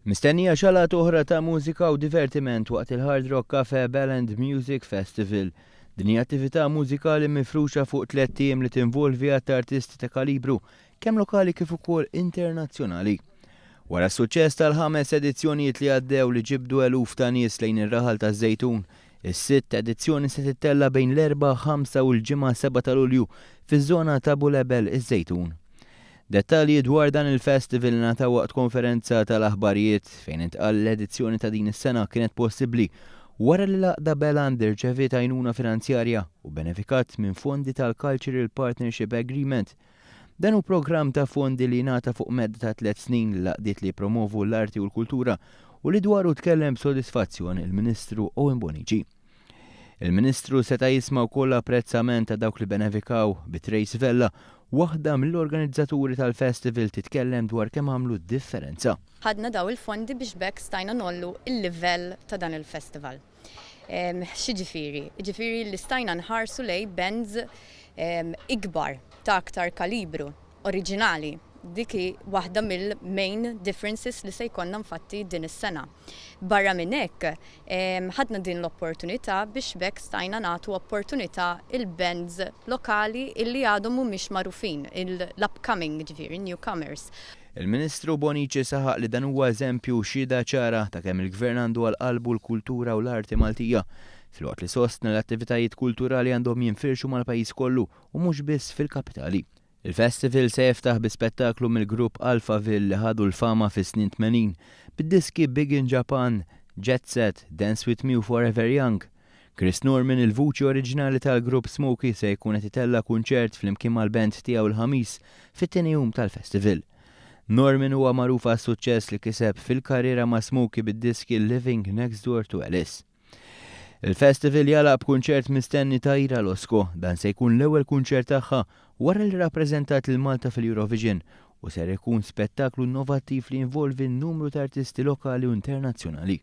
Mistennija xalat oħra ta' mużika u divertiment waqt il-Hard Rock Cafe Bell and Music Festival. Din hija attività mużikali mifruxa fuq 3 tiem li tinvolvi għatt artisti ta' kalibru kemm lokali kif ukoll internazzjonali. Wara s-suċċess tal-5 edizzjonijiet li għaddew li ġibdu eluf ta' nies lejn ir-raħal taż-Żejtun, is-sitt edizzjoni se tittella bejn l-4, 5 u l-ġimgħa 7 ta' Lulju fiż-żona ta' Bulebel iż-Żejtun. Dettalji dwar dan il-festival nataw waqt konferenza tal-aħbarijiet fejn intqal l-edizzjoni ta' din is-sena kienet possibbli wara li l-Aqda Beland irċeviet għajnuna finanzjarja u benefikat minn fondi tal-Cultural Partnership Agreement. Dan hu programm ta' fondi li nata fuq medda ta' 3 snin li laqdiet li promovu l-arti u l-kultura u li dwaru tkellem b'sodisfazzjon il-Ministru Owen Bonnici. Il-Ministru seta' jisma' wkoll apprezzament ta' dawk li benefikaw bit-Trace Vella, waħda mill-organizzaturi tal-festival titkellem dwar kemm għamlu differenza. Ħadna daw il-fondi biex bekk stajna nollu il-livell ta' dan il-festival. Xiġifieri? Ġifieri li stajna nħarsu lej bands ikbar ta' aktar kalibru, oriġinali. Diki waħda mill-main differences li se jkollna infatti din is-sena. Barra minn hekk, ħadna din l-opportunità biex bekk stajna nagħtu opportunità il-bands lokali illi għadhom mhumiex magħrufin, l-upcoming ġifieri, newcomers. Il-Ministru Bonnici saħaq li dan huwa eżempju xhieda ċara ta' kemm il-Gvern għandu għall-qalbu l-kultura u l-arti Maltija, filwaqt li sostna l-attivitajiet kulturali għandhom jinfirxu mal-pajjiż kollu u mhux biss fil-kapitali. Il-festival se jiftaħ bi spettaklu mill-grupp Alphaville li ħadu l-fama fis-snin 80 bid-diski Big in Japan, Jet Set, Dance With Me u Forever Young. Chris Norman, il-vuċi oriġinali tal-grupp Smokey, se jkun qed itella kunċert flimkien mal-band tiegħu l-ħamis fit-tieni jum tal-festival. Norman huwa magħruf għas-suċċess li kiseb fil-karriera ma' Smokey bid-diski Living Next Door to Alice. Il-festival jalaq b'kunċert mistenni ta' Ira Losko, dan se jkun l-ewwel kunċert tagħha wara li rappreżentat lil Malta fil-Eurovision u ser ikun spettaklu innovattiv li involvi n-numru ta' artisti lokali u internazzjonali.